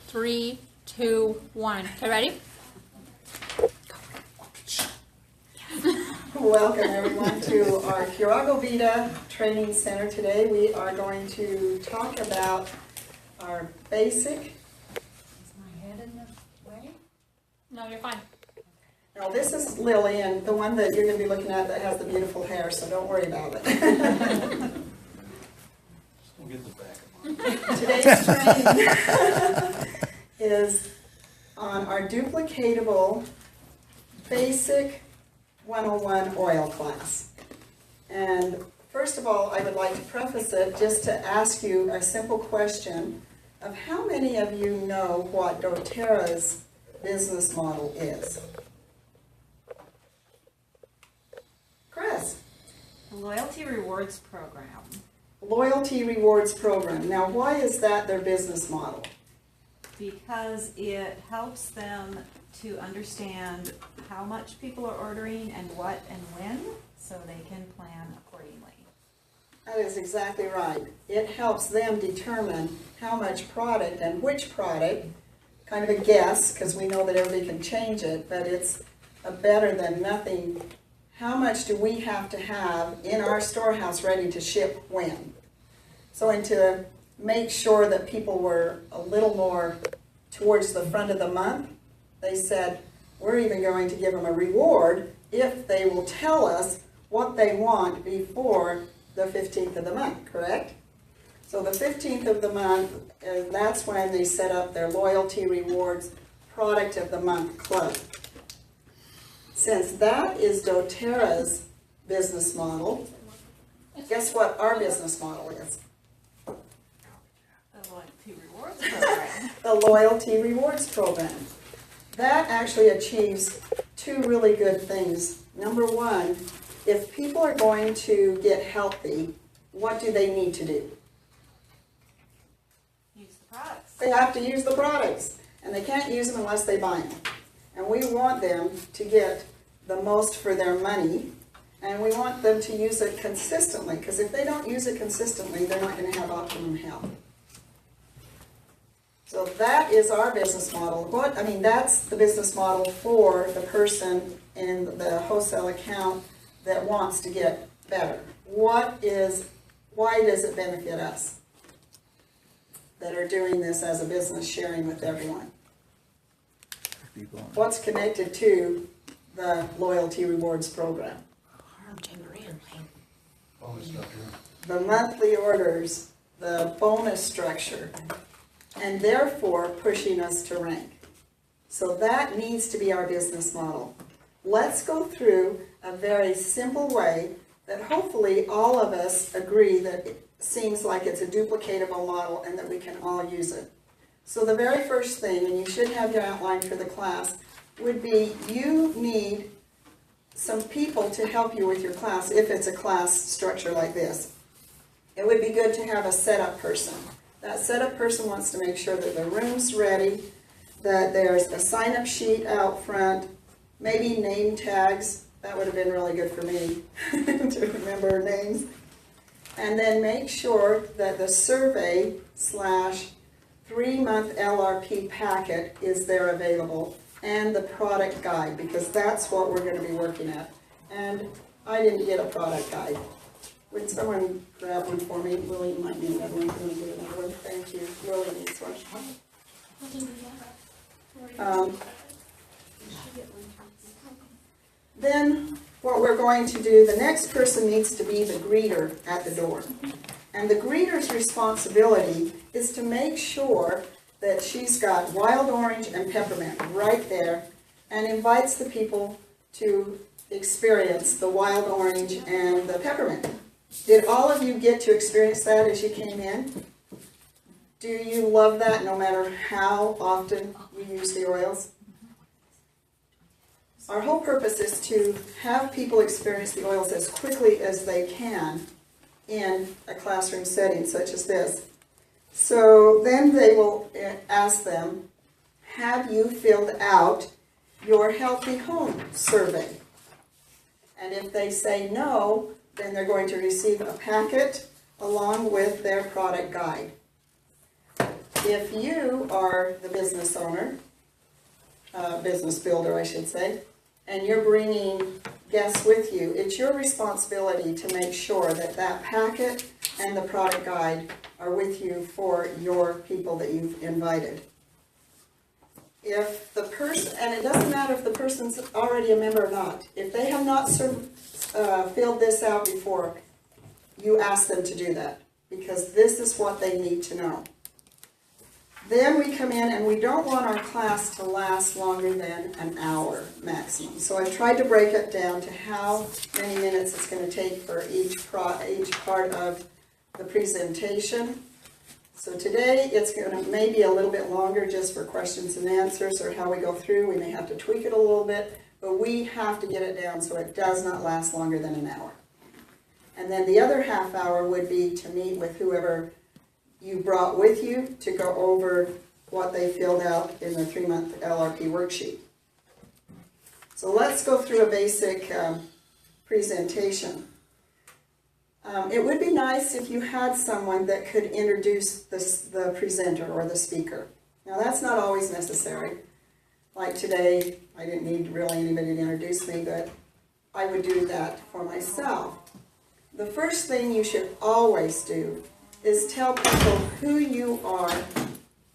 3, 2, 1. Okay, ready? Welcome everyone to our Curago Vita Training Center. Today we are going to talk about our basic. Is my head in the way? No, you're fine. Now this is Lily, and the one that you're going to be looking at that has the beautiful hair, so don't worry about it. Just don't get the back of mine. Today's training is on our duplicatable basic 101 oil class. And first of all, I would like to preface it just to ask you a simple question of how many of you know what doTERRA's business model is? Chris. The Loyalty Rewards Program. Loyalty Rewards Program. Now, why is that their business model? Because it helps them to understand how much people are ordering and what and when, so they can plan accordingly. That is exactly right. It helps them determine how much product and which product, kind of a guess, because we know that everybody can change it, but it's a better than nothing. How much do we have to have in our storehouse ready to ship when? So, and to make sure that people were a little more towards the front of the month, they said, we're even going to give them a reward if they will tell us what they want before the 15th of the month, correct? So the 15th of the month, that's when they set up their Loyalty Rewards Product of the Month Club. Since that is doTERRA's business model, guess what our business model is? The Loyalty Rewards Program. The Loyalty Rewards Program. That actually achieves two really good things. Number one, if people are going to get healthy, what do they need to do? Use the products. They have to use the products, and they can't use them unless they buy them. And we want them to get the most for their money, and we want them to use it consistently, because if they don't use it consistently, they're not going to have optimum health. So that is our business model. That's the business model for the person in the wholesale account that wants to get better. Why does it benefit us that are doing this as a business, sharing with everyone? What's connected to the Loyalty Rewards Program? Bonus structure. The monthly orders, the bonus structure, and therefore pushing us to rank. So that needs to be our business model. Let's go through a very simple way that hopefully all of us agree that it seems like it's a duplicatable model and that we can all use it. So the very first thing, and you should have your outline for the class, would be you need some people to help you with your class if it's a class structure like this. It would be good to have a setup person. That setup person wants to make sure that the room's ready, that there's a sign-up sheet out front, maybe name tags. That would have been really good for me to remember names. And then make sure that the survey / 3-month LRP packet is there available, and the product guide, because that's what we're going to be working at. And I didn't get a product guide. Would someone grab one for me? Lily might need another one. Can we get another one? Thank you. Lily needs one. Then what we're going to do, the next person needs to be the greeter at the door. And the greeter's responsibility is to make sure that she's got wild orange and peppermint right there and invites the people to experience the wild orange and the peppermint. Did all of you get to experience that as you came in? Do you love that no matter how often you use the oils? Our whole purpose is to have people experience the oils as quickly as they can in a classroom setting such as this. So then they will ask them, have you filled out your Healthy Home survey? And if they say no, then they're going to receive a packet along with their product guide. if you are the business owner, business builder, I should say, and you're bringing guests with you, it's your responsibility to make sure that that packet and the product guide are with you for your people that you've invited. If the person, and it doesn't matter if the person's already a member or not, if they have not filled this out before, you ask them to do that, because this is what they need to know. Then we come in, and we don't want our class to last longer than an hour maximum. So I've tried to break it down to how many minutes it's going to take for each part of the presentation. So today it's going to maybe a little bit longer just for questions and answers or how we go through. We may have to tweak it a little bit, but we have to get it down so it does not last longer than an hour. And then the other half hour would be to meet with whoever you brought with you to go over what they filled out in the 3-month LRP worksheet. So let's go through a basic presentation. It would be nice if you had someone that could introduce the presenter or the speaker. Now that's not always necessary. Like today, I didn't need really anybody to introduce me, but I would do that for myself. The first thing you should always do is tell people who you are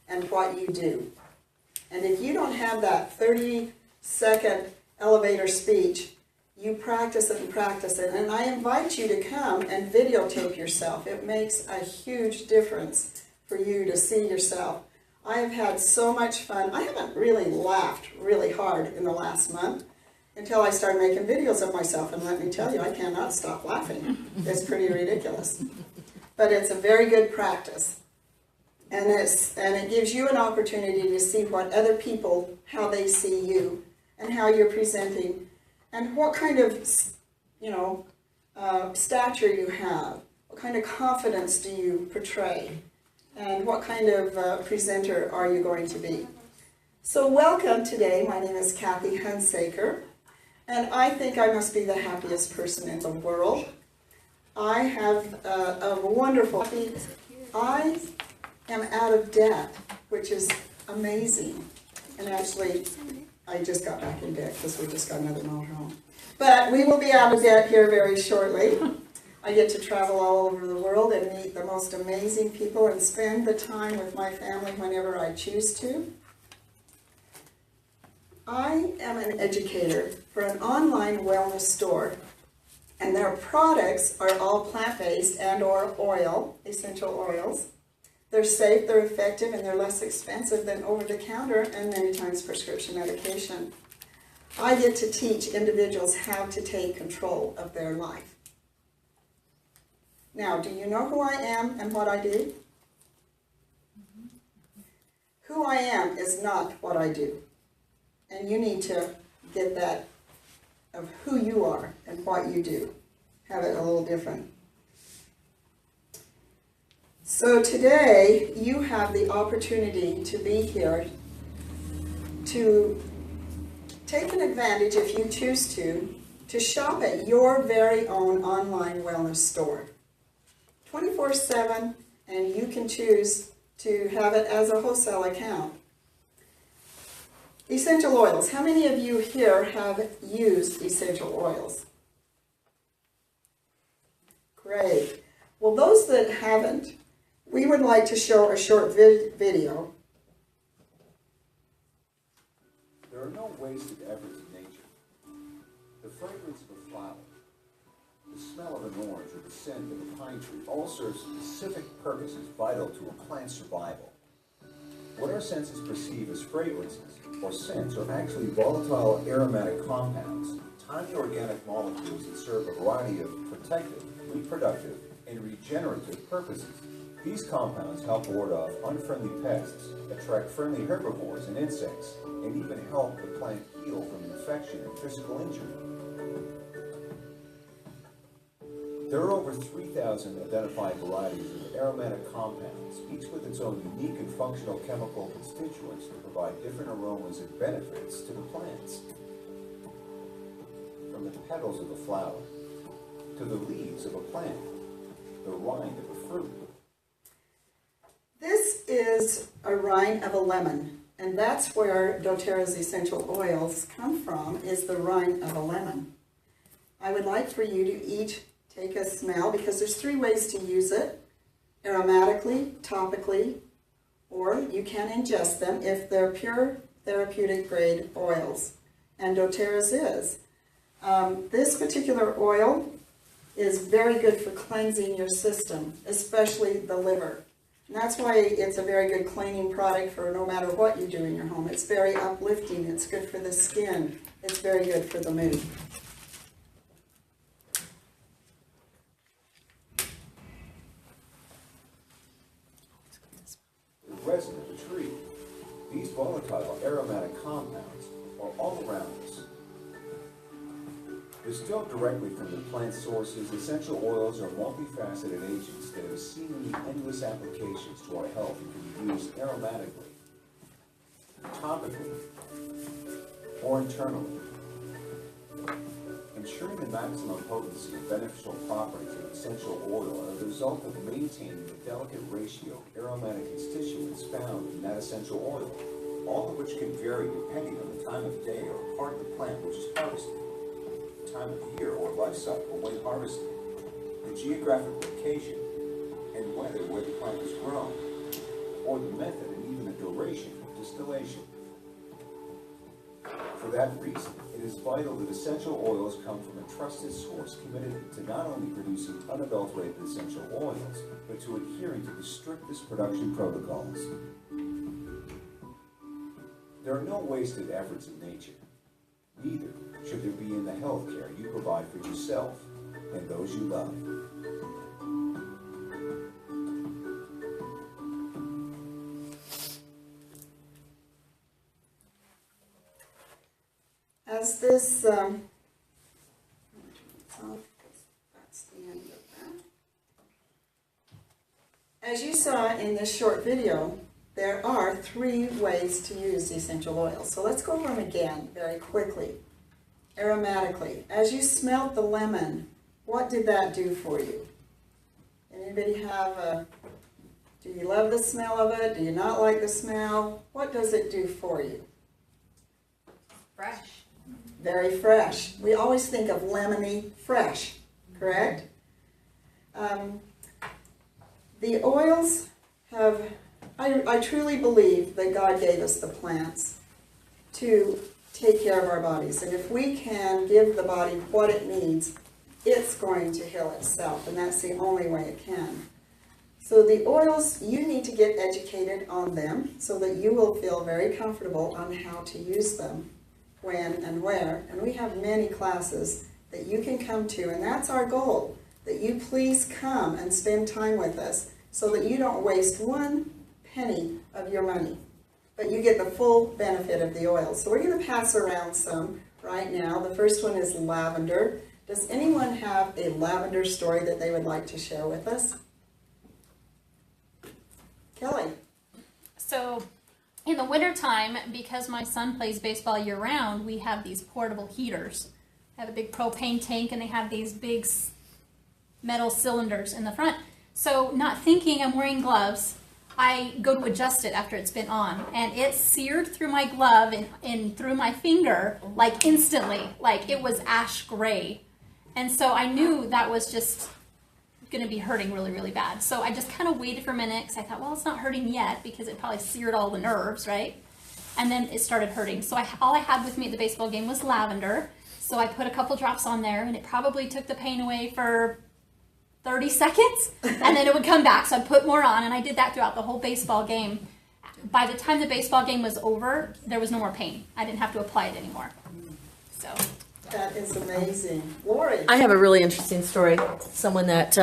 and what you do. And if you don't have that 30-second elevator speech, you practice it and practice it. And I invite you to come and videotape yourself. It makes a huge difference for you to see yourself. I have had so much fun. I haven't really laughed really hard in the last month until I started making videos of myself. And let me tell you, I cannot stop laughing. It's pretty ridiculous. But it's a very good practice. And it gives you an opportunity to see what other people, how they see you, and how you're presenting, and what kind of, stature you have, what kind of confidence do you portray, and what kind of presenter are you going to be. So welcome today. My name is Kathy Hunsaker, and I think I must be the happiest person in the world. I have a wonderful, I am out of debt, which is amazing. And actually, I just got back in debt because we just got another motorhome. But we will be out of debt here very shortly. I get to travel all over the world and meet the most amazing people and spend the time with my family whenever I choose to. I am an educator for an online wellness store. And their products are all plant-based and or oil, essential oils. They're safe, they're effective, and they're less expensive than over-the-counter and many times prescription medication. I get to teach individuals how to take control of their life. Now, do you know who I am and what I do? Who I am is not what I do. And you need to get that of who you are and what you do. Have it a little different. So today you have the opportunity to be here to take an advantage, if you choose to shop at your very own online wellness store. 24/7, and you can choose to have it as a wholesale account. Essential oils. How many of you here have used essential oils? Great. Well, those that haven't, we would like to show a short video. There are no wasted efforts in nature. The fragrance of a flower, the smell of an orange, or the scent of a pine tree all serve specific purposes vital to a plant's survival. What our senses perceive as fragrances or scents are actually volatile aromatic compounds, tiny organic molecules that serve a variety of protective, reproductive, and regenerative purposes. These compounds help ward off unfriendly pests, attract friendly herbivores and insects, and even help the plant heal from infection and physical injury. There are over 3,000 identified varieties of aromatic compounds, each with its own unique and functional chemical constituents that provide different aromas and benefits to the plants. From the petals of a flower, to the leaves of a plant, the rind of a fruit. This is a rind of a lemon, and that's where doTERRA's essential oils come from, is the rind of a lemon. I would like for you to each take a smell, because there's 3 ways to use it: aromatically, topically, or you can ingest them if they're pure therapeutic grade oils. And doTERRA's is. This particular oil is very good for cleansing your system, especially the liver. And that's why it's a very good cleaning product for no matter what you do in your home. It's very uplifting, it's good for the skin, it's very good for the mood. The resin of a tree. These volatile aromatic compounds are all around us. Distilled directly from the plant sources, essential oils are multifaceted agents that have seemingly endless applications to our health and can be used aromatically, topically, or internally. Ensuring the maximum potency and beneficial properties of essential oil are the result of maintaining the delicate ratio of aromatic constituents found in that essential oil, all of which can vary depending on the time of day or part of the plant which is harvested, time of year or life cycle when harvested, the geographic location and weather where the plant was grown, or the method and even the duration of distillation. For that reason, it is vital that essential oils come from a trusted source committed to not only producing unadulterated essential oils, but to adhering to the strictest production protocols. There are no wasted efforts in nature. Neither should there be in the health care you provide for yourself and those you love. As this, that's the end of that. As you saw in this short video, there are 3 ways to use essential oils. So let's go over them again very quickly. Aromatically, as you smelled the lemon, what did that do for you? Anybody have do you love the smell of it? Do you not like the smell? What does it do for you? Fresh. Very fresh. We always think of lemony fresh, correct? The oils have, I truly believe that God gave us the plants to take care of our bodies. And if we can give the body what it needs, it's going to heal itself. And that's the only way it can. So the oils, you need to get educated on them so that you will feel very comfortable on how to use them, when and where. And we have many classes that you can come to, and that's our goal, that you please come and spend time with us so that you don't waste 1 penny of your money, but you get the full benefit of the oil. So we're going to pass around some right now. The first one is lavender. Does anyone have a lavender story that they would like to share with us? Kelly. So in the wintertime, because my son plays baseball year-round, we have these portable heaters. I have a big propane tank, and they have these big metal cylinders in the front. So not thinking I'm wearing gloves, I go to adjust it after it's been on, and it seared through my glove and through my finger, like instantly, like it was ash gray. And so I knew that was just going to be hurting really, really bad. So I just kind of waited for a minute, because I thought, well, it's not hurting yet, because it probably seared all the nerves, right? And then it started hurting. So all I had with me at the baseball game was lavender. So I put a couple drops on there, and it probably took the pain away for 30 seconds, and then it would come back. So I'd put more on, and I did that throughout the whole baseball game. By the time the baseball game was over, there was no more pain. I didn't have to apply it anymore. So That is amazing. Lori. I have a really interesting story. Someone that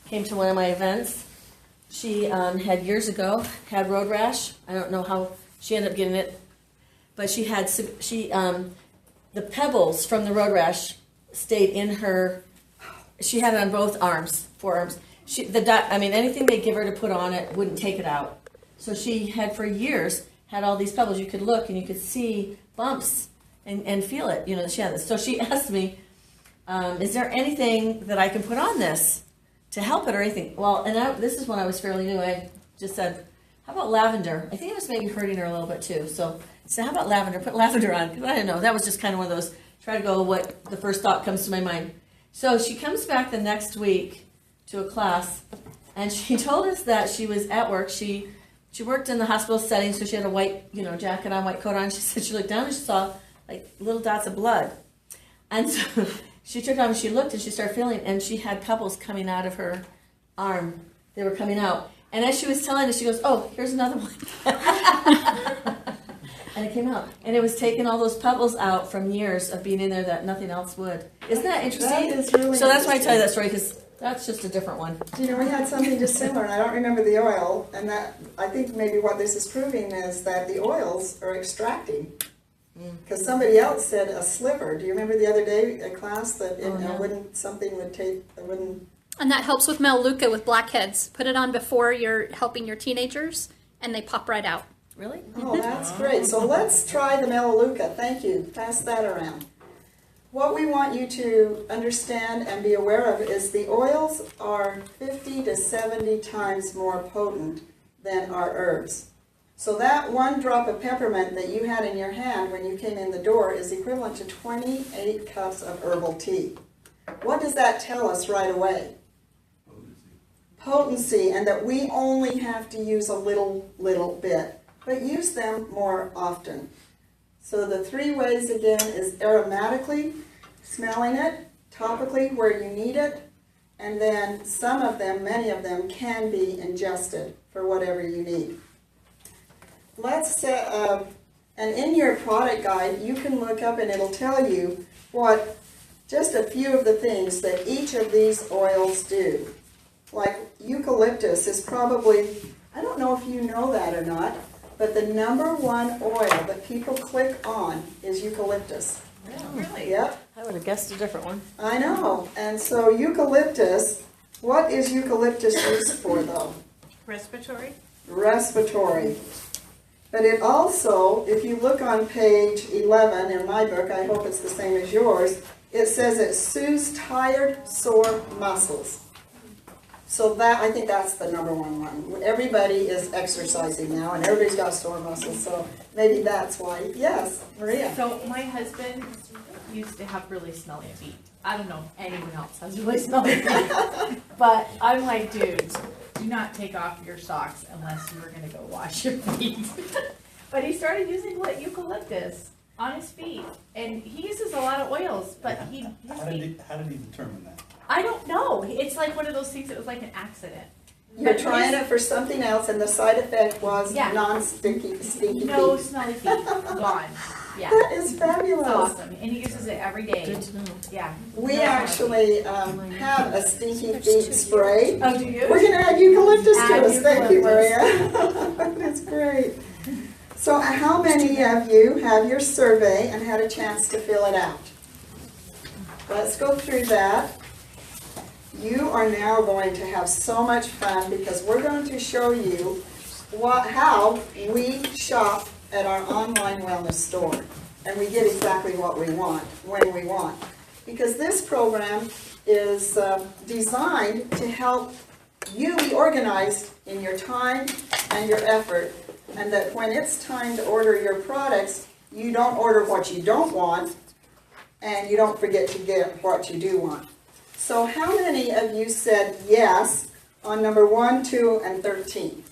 came to one of my events. She had years ago had road rash. I don't know how she ended up getting it, but she had the pebbles from the road rash stayed in her. She had it on both arms, forearms. Anything they give her to put on it wouldn't take it out. So she had for years had all these pebbles. You could look and you could see bumps and feel it. You know, she had this. So she asked me, "Is there anything that I can put on this to help it or anything?" Well, this is when I was fairly new. I just said, how about lavender? I think it was maybe hurting her a little bit too. So how about lavender? Put lavender on. 'Cause I didn't know. That was just kind of one of those, try to go what the first thought comes to my mind. So she comes back the next week to a class, and she told us that she was at work. She worked in the hospital setting, so she had a white, jacket on, white coat on. She said she looked down and she saw like little dots of blood. And so she took it off and she looked and she started feeling, and she had pebbles coming out of her arm. They were coming out. And as she was telling us, she goes, "Oh, here's another one." And it came out. And it was taking all those pebbles out from years of being in there that nothing else would. Isn't that interesting? That is really So that's why I tell you interesting. that story, because that's just a different one. We had something just similar, and I don't remember the oil, and that, I think maybe what this is proving is that the oils are extracting. Because somebody else said a sliver. Do you remember the other day, a class that something would take, it wouldn't. And that helps with Melaleuca with blackheads. Put it on before you're helping your teenagers, and they pop right out. Really? Oh, that's great. So let's try the Melaleuca. Thank you. Pass that around. What we want you to understand and be aware of is the oils are 50 to 70 times more potent than our herbs. So that one drop of peppermint that you had in your hand when you came in the door is equivalent to 28 cups of herbal tea. What does that tell us right away? Potency, and that we only have to use a little bit, but use them more often. So the 3 ways again is aromatically, smelling it, topically where you need it, and then some of them, many of them, can be ingested for whatever you need. And in your product guide, you can look up and it'll tell you just a few of the things that each of these oils do. Like eucalyptus is probably, I don't know if you know that or not, but the #1 oil that people click on is eucalyptus. Really? Yep, I would have guessed a different one. I know. And so eucalyptus, what is eucalyptus used for though? Respiratory? Respiratory. But it also, if you look on page 11 in my book, I hope it's the same as yours, it says it soothes tired, sore muscles. So I think that's the #1 one. Everybody is exercising now, and everybody's got sore muscles, so maybe that's why. Yes, Maria. So my husband used to have really smelly feet. I don't know if anyone else has really smelly feet. But I'm like, dude, do not take off your socks unless you were going to go wash your feet. But he started using eucalyptus on his feet. And he uses a lot of oils, but How did he determine that? I don't know. It's like one of those things that was like an accident. You're trying it for something else, and the side effect was Yeah. non-stinky No feet. smelly feet. Gone. Yeah. That is It's fabulous. awesome. And he uses it every day. Good to know. Yeah. We actually have a stinky feet spray. Oh, do you? We're going to add eucalyptus to Add us. Thank you, eucalyptus. Maria. That's great. So how many of you have your survey and had a chance to fill it out? Let's go through that. You are now going to have so much fun because we're going to show you how we shop at our online wellness store. And we get exactly what we want, when we want. Because this program is designed to help you be organized in your time and your effort. And that when it's time to order your products, you don't order what you don't want, and you don't forget to get what you do want. So how many of you said yes on number 1, 2, and 13?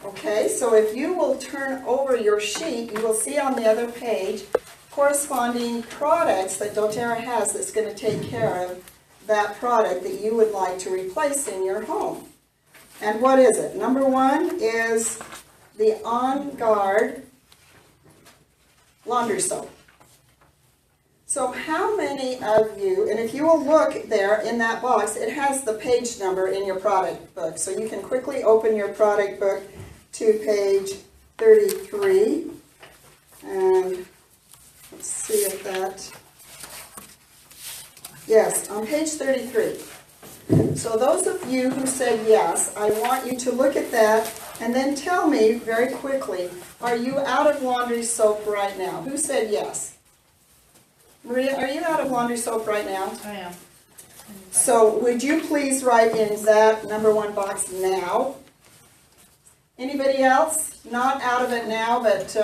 Okay, so if you will turn over your sheet, you will see on the other page corresponding products that doTERRA has that's going to take care of that product that you would like to replace in your home. And what is it? Number 1 is the On Guard laundry soap. So how many of you, and if you will look there in that box, it has the page number in your product book. So you can quickly open your product book to page 33. And let's see if that, yes, on page 33. So those of you who said yes, I want you to look at that and then tell me very quickly, are you out of laundry soap right now? Who said yes? Maria, are you out of laundry soap right now? I am. So would you please write in that number 1 box now? Anybody else? Not out of it now, but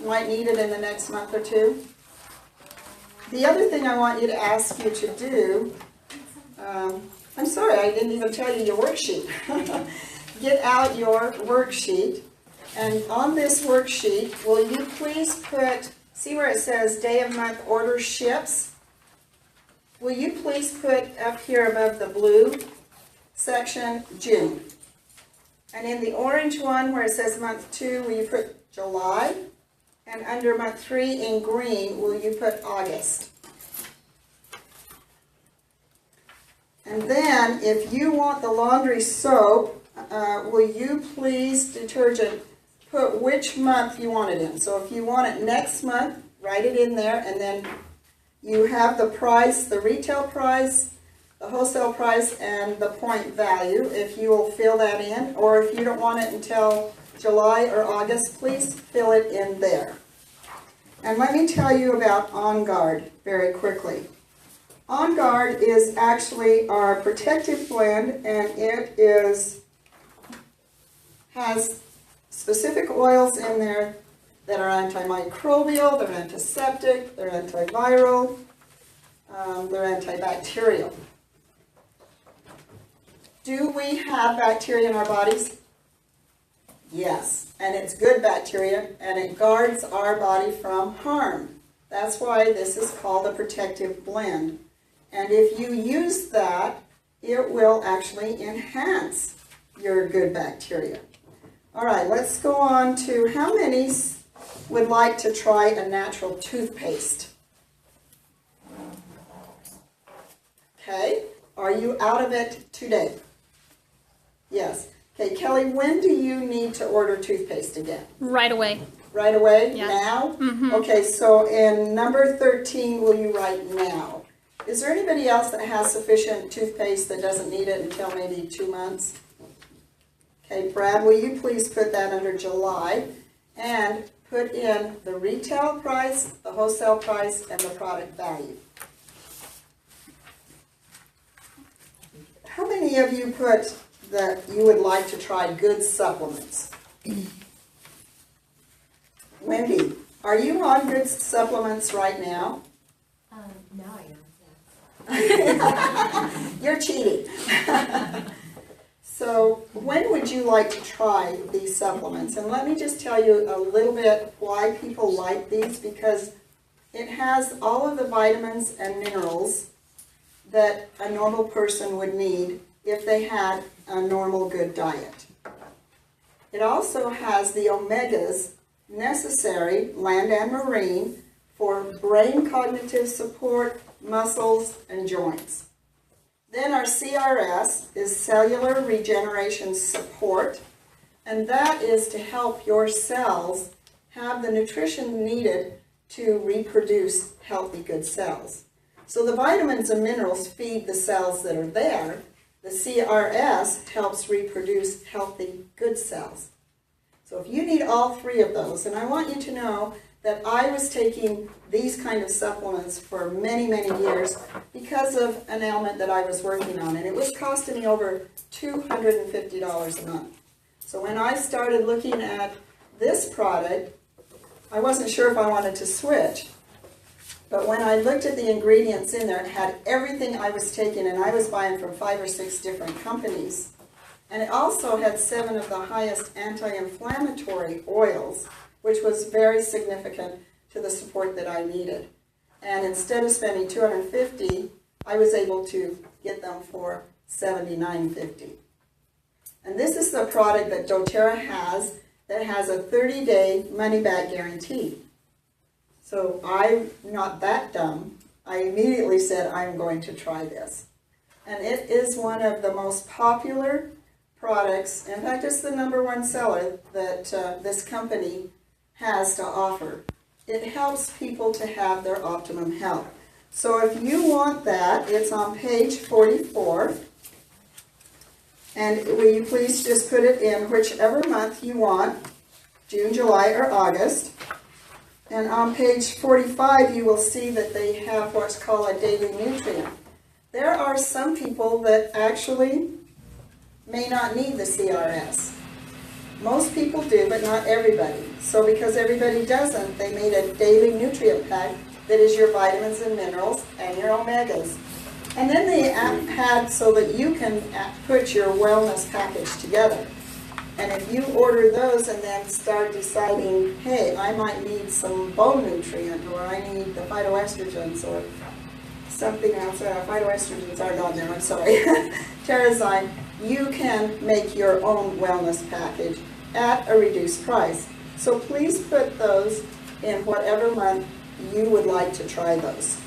might need it in the next month or two? The other thing I want you to ask you to do, I'm sorry, I didn't even tell you your worksheet. Get out your worksheet, and on this worksheet, will you please put, see where it says day of month order ships? Will you please put up here above the blue section, June? And in the orange one where it says month 2, will you put July? And under month 3 in green, will you put August? And then if you want the laundry soap, will you please, detergent, put which month you want it in. So if you want it next month, write it in there, and then you have the price, the retail price, the wholesale price, and the point value, if you will fill that in. Or if you don't want it until July or August, please fill it in there. And let me tell you about On Guard very quickly. On Guard is actually our protective blend, and it has specific oils in there that are antimicrobial, they're antiseptic, they're antiviral, they're antibacterial. Do we have bacteria in our bodies? Yes, and it's good bacteria, and it guards our body from harm. That's why this is called a protective blend. And if you use that, it will actually enhance your good bacteria. All right, let's go on to how many would like to try a natural toothpaste? Okay, are you out of it today? Yes. Okay, Kelly, when do you need to order toothpaste again? Right away. Right away? Yeah. Now? Mm-hmm. Okay, so in number 13, will you write now? Is there anybody else that has sufficient toothpaste that doesn't need it until maybe 2 months? Okay, Brad, will you please put that under July and put in the retail price, the wholesale price, and the product value? How many of you put that you would like to try good supplements? Wendy, are you on good supplements right now? No, I am. You're cheating. So when would you like to try these supplements? And let me just tell you a little bit why people like these, because it has all of the vitamins and minerals that a normal person would need if they had a normal good diet. It also has the omegas necessary, land and marine, for brain cognitive support, muscles, and joints. Then our CRS is cellular regeneration support, and that is to help your cells have the nutrition needed to reproduce healthy, good cells. So the vitamins and minerals feed the cells that are there. The CRS helps reproduce healthy, good cells. So if you need all 3 of those, and I want you to know that I was taking these kind of supplements for many, many years because of an ailment that I was working on, and it was costing me over $250 a month. So when I started looking at this product, I wasn't sure if I wanted to switch. But when I looked at the ingredients in there, it had everything I was taking, and I was buying from 5 or 6 different companies. And it also had 7 of the highest anti-inflammatory oils, which was very significant to the support that I needed. And instead of spending $250, I was able to get them for $79.50. And this is the product that doTERRA has that has a 30-day money-back guarantee. So I'm not that dumb. I immediately said, I'm going to try this. And it is one of the most popular products. In fact, it's the #1 seller that this company has to offer. It helps people to have their optimum health. So if you want that, it's on page 44. And will you please just put it in whichever month you want, June, July, or August. And on page 45, you will see that they have what's called a daily nutrient. There are some people that actually may not need the CRS. Most people do, but not everybody. So because everybody doesn't, they made a daily nutrient pack that is your vitamins and minerals and your omegas. And then they had so that you can put your wellness package together. And if you order those and then start deciding, hey, I might need some bone nutrient, or I need the phytoestrogens, or something else, phytoestrogens aren't on there, I'm sorry, Terrazyme, you can make your own wellness package at a reduced price. So please put those in whatever month you would like to try those.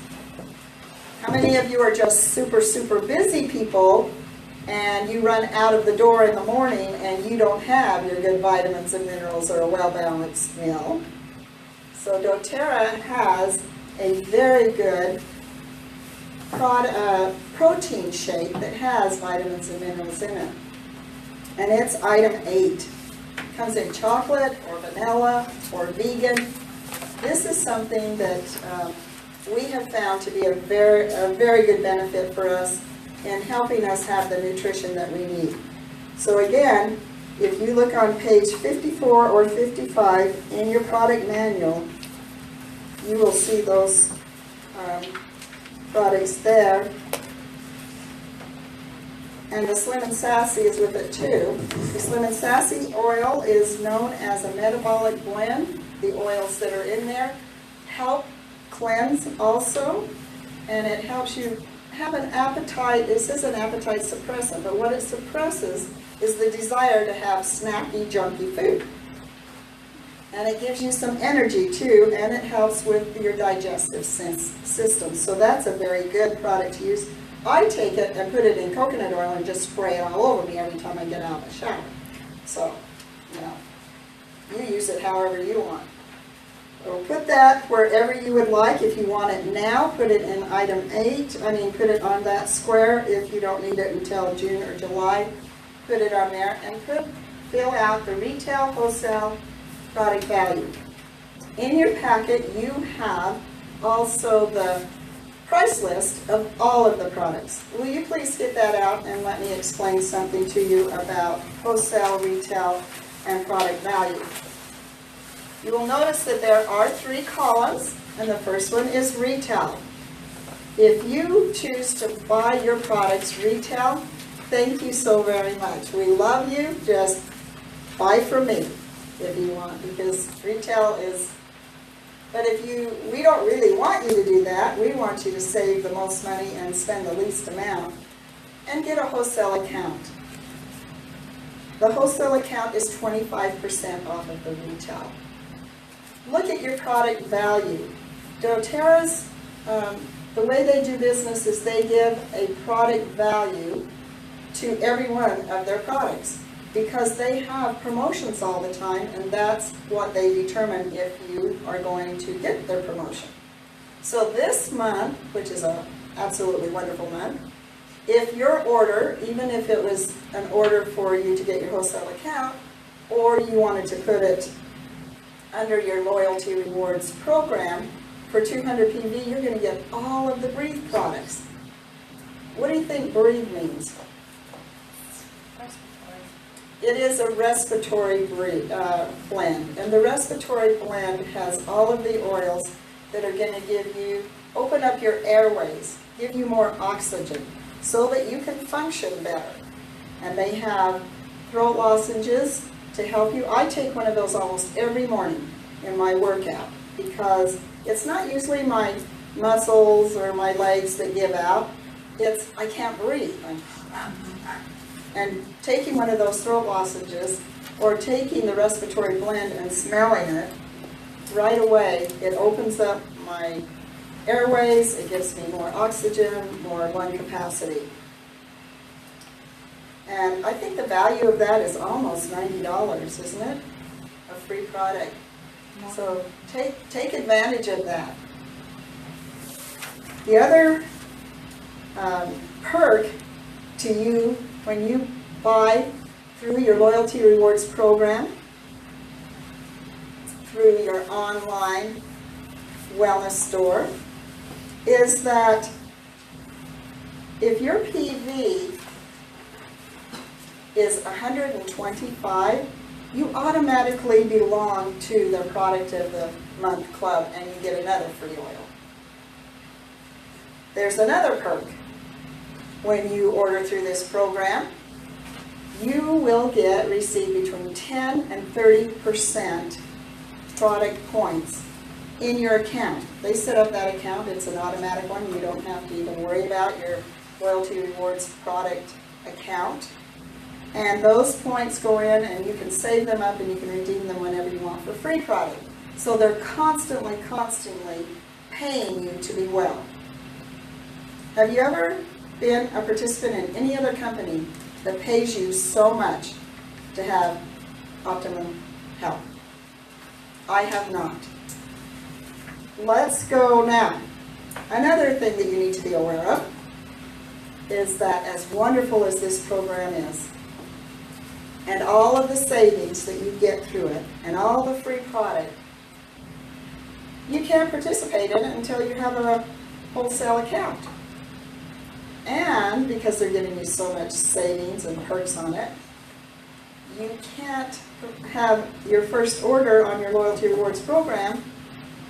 How many of you are just super, super busy people and you run out of the door in the morning and you don't have your good vitamins and minerals or a well-balanced meal? So doTERRA has a very good protein shake that has vitamins and minerals in it. And it's item 8. It comes in chocolate or vanilla or vegan. This is something that we have found to be a very good benefit for us in helping us have the nutrition that we need. So again, if you look on page 54 or 55 in your product manual, you will see those products there. And the Slim and Sassy is with it too. The Slim and Sassy oil is known as a metabolic blend. The oils that are in there help cleanse also, and it helps you have an appetite. This is an appetite suppressant, but what it suppresses is the desire to have snacky, junky food. And it gives you some energy too, and it helps with your digestive system. So that's a very good product to use. I take it and put it in coconut oil and just spray it all over me every time I get out of the shower. So, you know, you use it however you want. So put that wherever you would like. If you want it now, put it in item 8. Put it on that square. If you don't need it until June or July, put it on there and fill out the retail, wholesale, product value. In your packet, you have also the price list of all of the products. Will you please get that out and let me explain something to you about wholesale, retail, and product value. You will notice that there are 3 columns, and the first one is retail. If you choose to buy your products retail, thank you so very much. We love you. Just buy from me if you want, because retail is, but we don't really want you to do that. We want you to save the most money and spend the least amount and get a wholesale account. The wholesale account is 25% off of the retail. Look at your product value. doTERRA's, the way they do business is they give a product value to every one of their products, because they have promotions all the time, and that's what they determine if you are going to get their promotion. So this month, which is an absolutely wonderful month, if your order, even if it was an order for you to get your wholesale account, or you wanted to put it under your loyalty rewards program, for 200 PV, you're going to get all of the Breathe products. What do you think Breathe means? It is a respiratory blend, and the respiratory blend has all of the oils that are going to open up your airways, give you more oxygen, so that you can function better. And they have throat lozenges to help you. I take one of those almost every morning in my workout, because it's not usually my muscles or my legs that give out. It's I can't breathe. And taking one of those throat lozenges, or taking the respiratory blend and smelling it, right away it opens up my airways, it gives me more oxygen, more lung capacity. And I think the value of that is almost $90, isn't it? A free product. So take advantage of that. The other perk to you when you buy through your loyalty rewards program, through your online wellness store, is that if your PV is 125, you automatically belong to the Product of the Month Club and you get another free oil. There's another perk. When you order through this program, you will receive between 10 and 30% product points in your account. They set up that account, it's an automatic one, you don't have to even worry about your loyalty rewards product account. And those points go in and you can save them up and you can redeem them whenever you want for free product. So they're constantly paying you to be well. Have you ever been a participant in any other company that pays you so much to have optimum health? I have not. Let's go now. Another thing that you need to be aware of is that as wonderful as this program is, and all of the savings that you get through it, and all the free product, you can't participate in it until you have a wholesale account. And because they're giving you so much savings and perks on it, you can't have your first order on your Loyalty Rewards program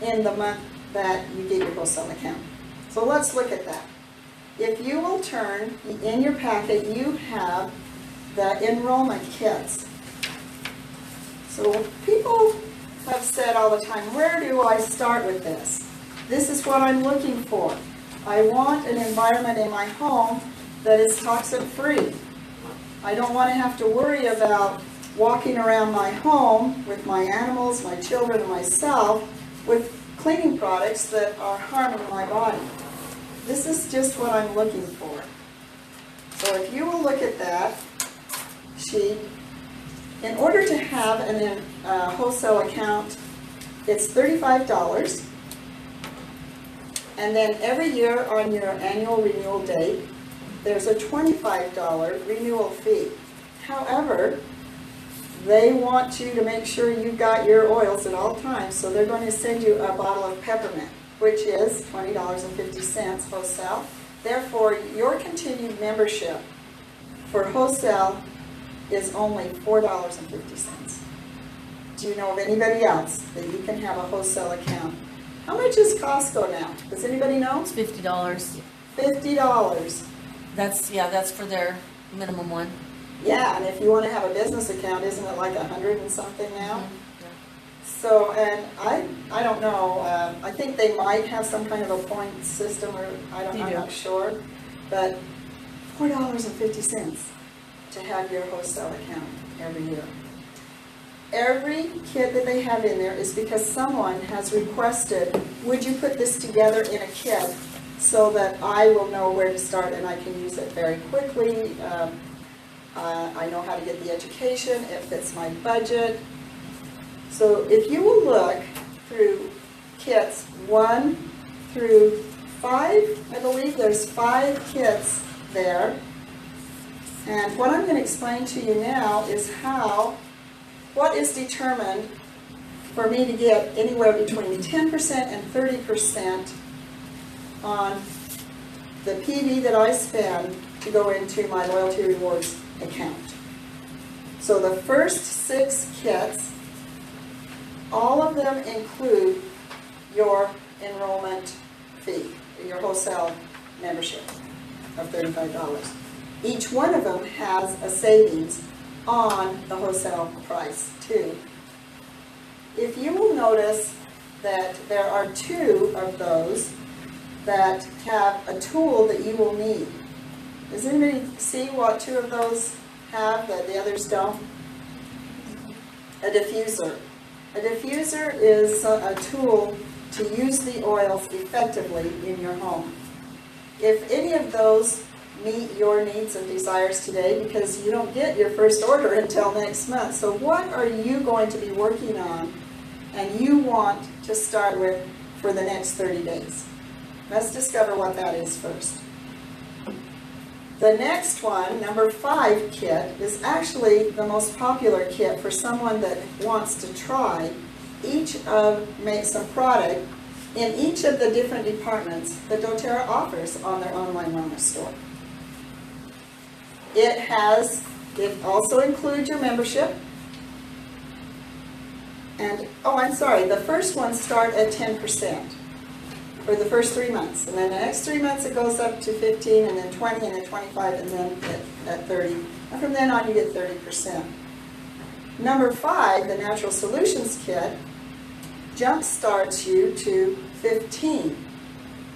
in the month that you get your wholesale account. So let's look at that. If you will turn, in your packet you have the enrollment kits. So people have said all the time, where do I start with this? This is what I'm looking for. I want an environment in my home that is toxin free. I don't want to have to worry about walking around my home with my animals, my children, and myself with cleaning products that are harming my body. This is just what I'm looking for. So if you will look at that sheet, in order to have a wholesale account, it's $35. And then every year on your annual renewal date, there's a $25 renewal fee. However, they want you to make sure you've got your oils at all times, so they're going to send you a bottle of peppermint, which is $20.50 wholesale. Therefore, your continued membership for wholesale is only $4.50. Do you know of anybody else that you can have a wholesale account? How much is Costco now? Does anybody know? It's $50. $50. That's for their minimum one. Yeah, and if you want to have a business account, isn't it like 100 and something now? Mm-hmm. So, and I don't know, I think they might have some kind of a point system, or I'm not sure, but $4.50 to have your wholesale account every year. Every kit that they have in there is because someone has requested, would you put this together in a kit so that I will know where to start and I can use it very quickly. I know how to get the education, it fits my budget. So if you will look through kits 1 through 5, I believe there's 5 kits there. And what I'm going to explain to you now is what is determined for me to get anywhere between 10% and 30% on the PV that I spend to go into my Loyalty Rewards account. So the first 6 kits, all of them include your enrollment fee, your wholesale membership of $35. Each one of them has a savings on the wholesale price too. If you will notice that there are 2 of those that have a tool that you will need. Does anybody see what 2 of those have that the others don't? A diffuser. A diffuser is a tool to use the oils effectively in your home. If any of those meet your needs and desires today, because you don't get your first order until next month, so what are you going to be working on and you want to start with for the next 30 days? Let's discover what that is first. The next one, number 5 kit, is actually the most popular kit for someone that wants to try make some product in each of the different departments that doTERRA offers on their online wellness store. it also includes your membership. And, oh, I'm sorry, the first ones start at 10% for the first 3 months. And then the next 3 months it goes up to 15, and then 20, and then 25, and then at 30. And from then on you get 30%. Number 5, the Natural Solutions Kit, jump starts you to 15.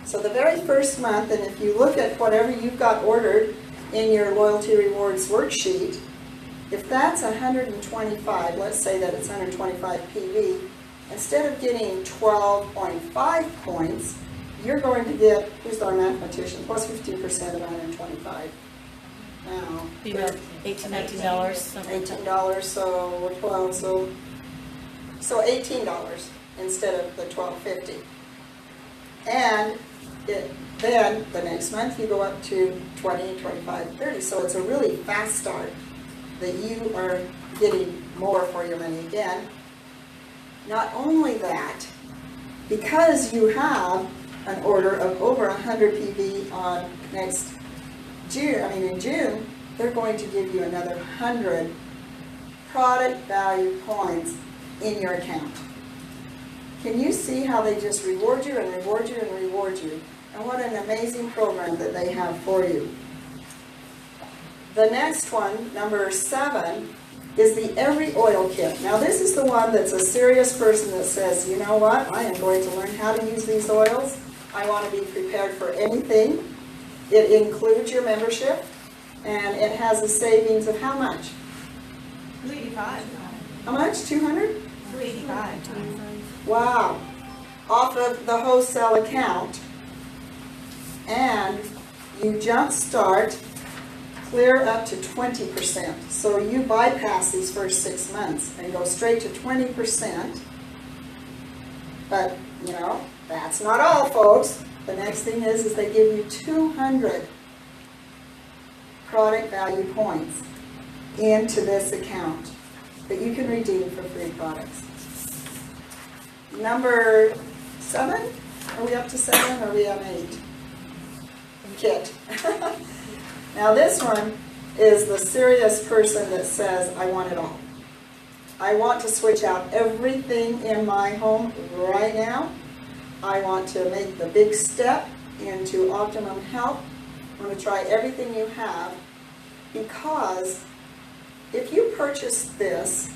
So the very first month, and if you look at whatever you've got ordered in your Loyalty Rewards worksheet, if that's 125, let's say that it's 125 PV, instead of getting 12.5 points, you're going to get, who's our mathematician, plus 15% of 125. Now, Be about $18, $19, something like that. $18, so 12, so $18 instead of the $12.50. And then the next month you go up to 20, 25, 30. So it's a really fast start that you are getting more for your money again. Not only that, because you have an order of over 100 PV on next June, in June, they're going to give you another 100 product value points in your account. Can you see how they just reward you and reward you and reward you? And what an amazing program that they have for you. The next one, number 7, is the Every Oil Kit. Now this is the one that's a serious person that says, you know what, I am going to learn how to use these oils. I want to be prepared for anything. It includes your membership, and it has a savings of how much? $285. How much? 200? $285. Wow. Off of the wholesale account. And you jumpstart clear up to 20%. So you bypass these first 6 months and go straight to 20%. But, you know, that's not all, folks. The next thing is they give you 200 product value points into this account that you can redeem for free products. Number 7? Are we up to 7 or are we on 8? Kit. Now this one is the serious person that says, I want it all. I want to switch out everything in my home right now. I want to make the big step into optimum health. I want to try everything you have, because if you purchase this,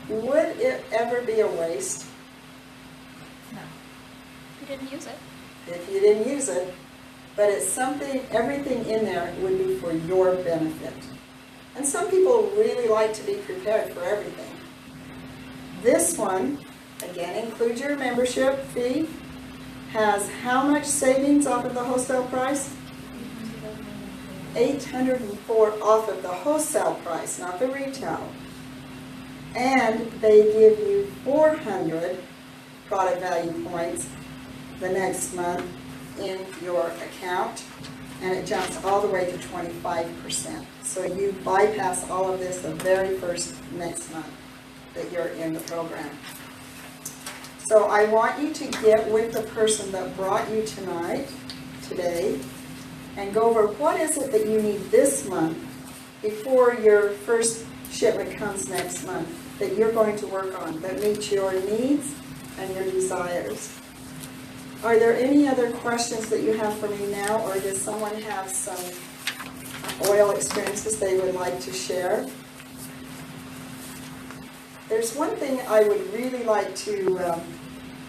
would it ever be a waste? No. You didn't use it. If you didn't use it, but it's something, everything in there would be for your benefit. And some people really like to be prepared for everything. This one, again, includes your membership fee, has how much savings off of the wholesale price? $804 off of the wholesale price, not the retail. And they give you 400 product value points the next month in your account, and it jumps all the way to 25%. So you bypass all of this the very first next month that you're in the program. So I want you to get with the person that brought you today, and go over what is it that you need this month before your first shipment comes next month that you're going to work on that meets your needs and your desires. Are there any other questions that you have for me now, or does someone have some oil experiences they would like to share? There's one thing I would really like to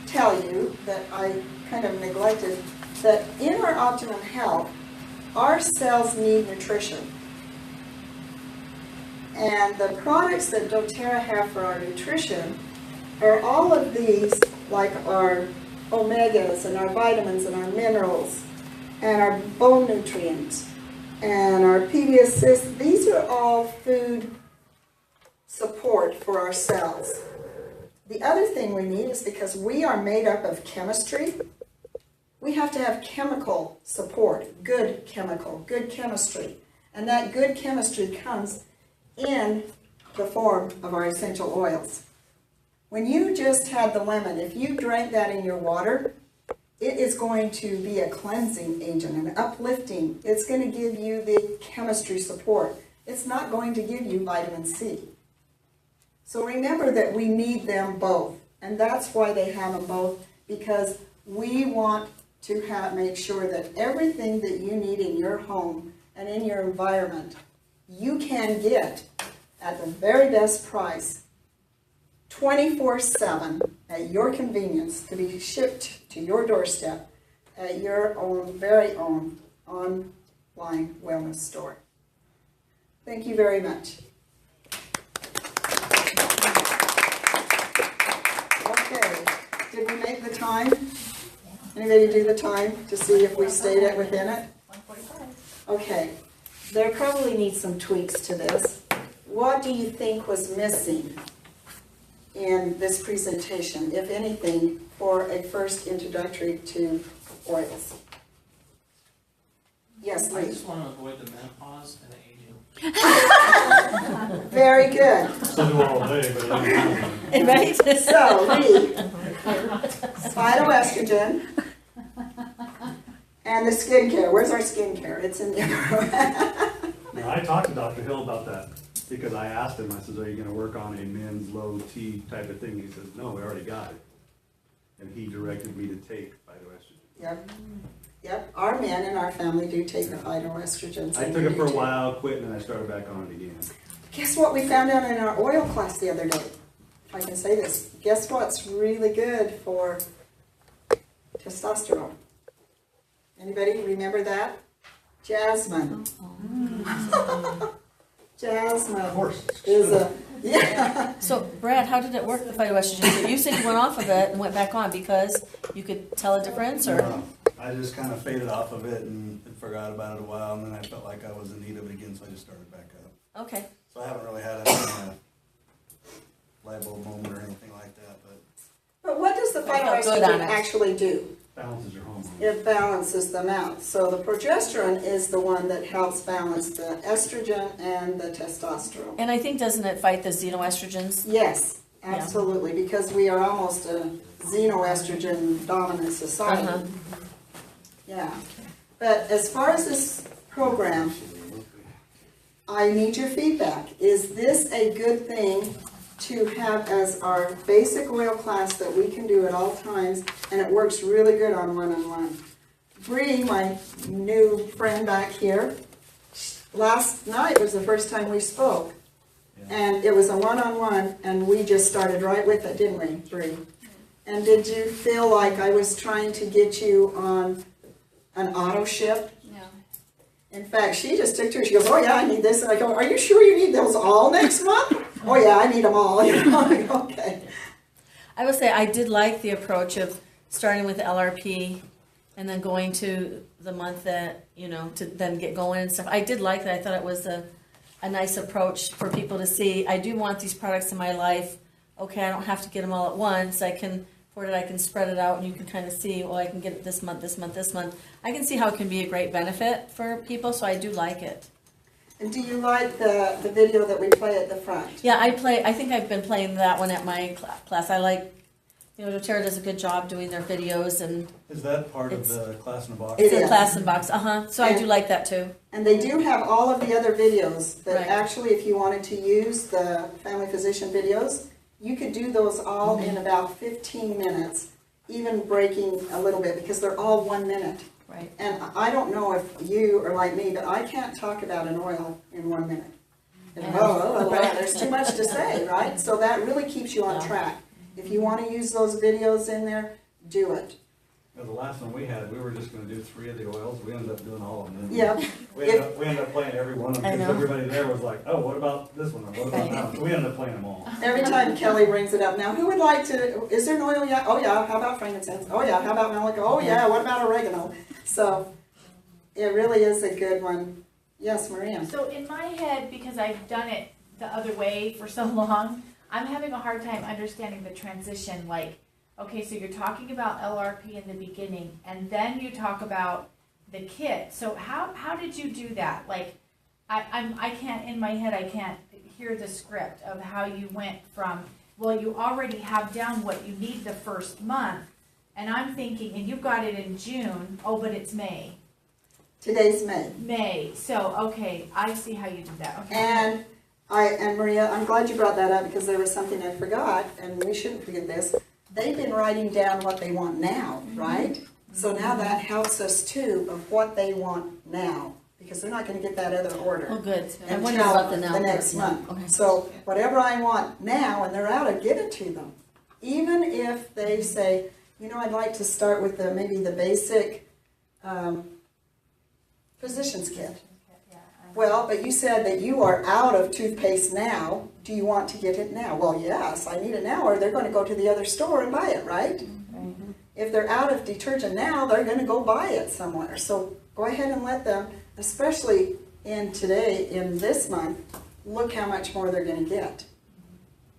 tell you that I kind of neglected, that in our optimum health, our cells need nutrition. And the products that doTERRA have for our nutrition are all of these, like our omegas and our vitamins and our minerals and our bone nutrients and our PV Assist. These are all food support for our cells. The other thing we need is, because we are made up of chemistry, we have to have chemical support, good chemistry. And that good chemistry comes in the form of our essential oils. When you just had the lemon, if you drank that in your water, it is going to be a cleansing agent, an uplifting. It's going to give you the chemistry support. It's not going to give you vitamin C. So remember that we need them both. And that's why they have them both, because we want to make sure that everything that you need in your home and in your environment, you can get at the very best price, 24/7 at your convenience, to be shipped to your doorstep at your own, very own online wellness store. Thank you very much. Okay, did we make the time? Anybody do the time to see if we stayed it within it? 1:45. Okay, there probably needs some tweaks to this. What do you think was missing in this presentation, if anything, for a first introductory to oils? Yes, I Lee. just want to avoid the menopause and the aging. Very good. Still do all day, but it ain't Right? So, Lee, phytoestrogen and the skincare. Where's our skincare? It's in there. Now, I talked to Dr. Hill about that because I asked him, I said, are you going to work on a men's low T type of thing? He says, no, we already got it. And he directed me to take phytoestrogen. Yep. Yep. Our men in our family do take the phytoestrogens. I and took we it for a do too. while, quit, and then I started back on it again. Guess what we found out in our oil class the other day? If I can say this. Guess what's really good for testosterone? Anybody remember that? Jasmine. Jasmine Of course. is a, yeah. So, Brad, how did it work, the phytoestrogen? So you said you went off of it and went back on because you could tell a difference, or? I just kind of faded off of it and forgot about it a while, and then I felt like I was in need of it again, so I just started back up. Okay. So I haven't really had any kind of light bulb moment or anything like that, but But what does the I felt good on phytoestrogen it. actually do? Balances your hormones. It balances them out. So the progesterone is the one that helps balance the estrogen and the testosterone. And I think, doesn't it fight the xenoestrogens? Yes, Yeah. absolutely, because we are almost a xenoestrogen dominant society. Uh-huh. Yeah. But as far as this program, I need your feedback. Is this a good thing to have as our basic oil class that we can do at all times, and it works really good on one-on-one? Bree, my new friend back here, last night was the first time we spoke. And it was a one-on-one, and we just started right with it, didn't we, Bree? And did you feel like I was trying to get you on an auto ship? No. In fact, she just took two. She goes, oh yeah, I need this. And I go, are you sure you need those all next month? Oh yeah, I need them all. You know, I go, okay. I would say I did like the approach of starting with LRP and then going to the month that, to then get going and stuff. I did like that. I thought it was a nice approach for people to see. I do want these products in my life. Okay, I don't have to get them all at once. I can spread it out, and you can kind of see, well, I can get it this month, this month, this month. I can see how it can be a great benefit for people, so I do like it. And do you like the video that we play at the front? Yeah, I think I've been playing that one at my class. I like, doTERRA does a good job doing their videos, and is that part of It's- the class in a box? It it's a is. class in box. So I do And- like that too. And they do have all of the other videos that Right. actually, if you wanted to use the family physician videos, you could do those all in about 15 minutes, even breaking a little bit, because they're all 1 minute. Right. And I don't know if you are like me, but I can't talk about an oil in 1 minute. There's too much to say, right? So that really keeps you on Yeah. track. If you want to use those videos in there, do it. Now, the last one we had, we were just going to do 3 of the oils. We ended up doing all of them. Yeah. We ended up playing every one of I them because know. everybody there was like, oh, what about this one? Or what about Right. that one? So we ended up playing them all. Every time Kelly brings it up, now who would like to, is there an oil yet? Oh yeah, how about frankincense? Oh yeah, how about malica? Oh yeah, what about oregano? So it really is a good one. Yes, Maria? So in my head, because I've done it the other way for so long, I'm having a hard time understanding the transition. Like, okay, so you're talking about LRP in the beginning, and then you talk about the kit. So how did you do that? Like, I can't, in my head, I can't hear the script of how you went from, well, you already have down what you need the first month, And I'm thinking, and you've got it in June, oh, but it's May. Today's May. May, so, okay, I see how you did that, okay. And Maria, I'm glad you brought that up because there was something I forgot, and we shouldn't forget this. They've been writing down what they want now, right? So now that helps us too of what they want now, because they're not gonna get that other order. Oh, good. I Until wondered about the now. the next Yeah, month. okay. So whatever I want now, and they're out, I give it to them. Even if they say, you know, I'd like to start with maybe the basic physician's kit. Well, but you said that you are out of toothpaste now. Do you want to get it now? Well, yes, I need it now, or they're going to go to the other store and buy it, right? Mm-hmm. If they're out of detergent now, they're going to go buy it somewhere. So go ahead and let them, especially in this month, look how much more they're going to get.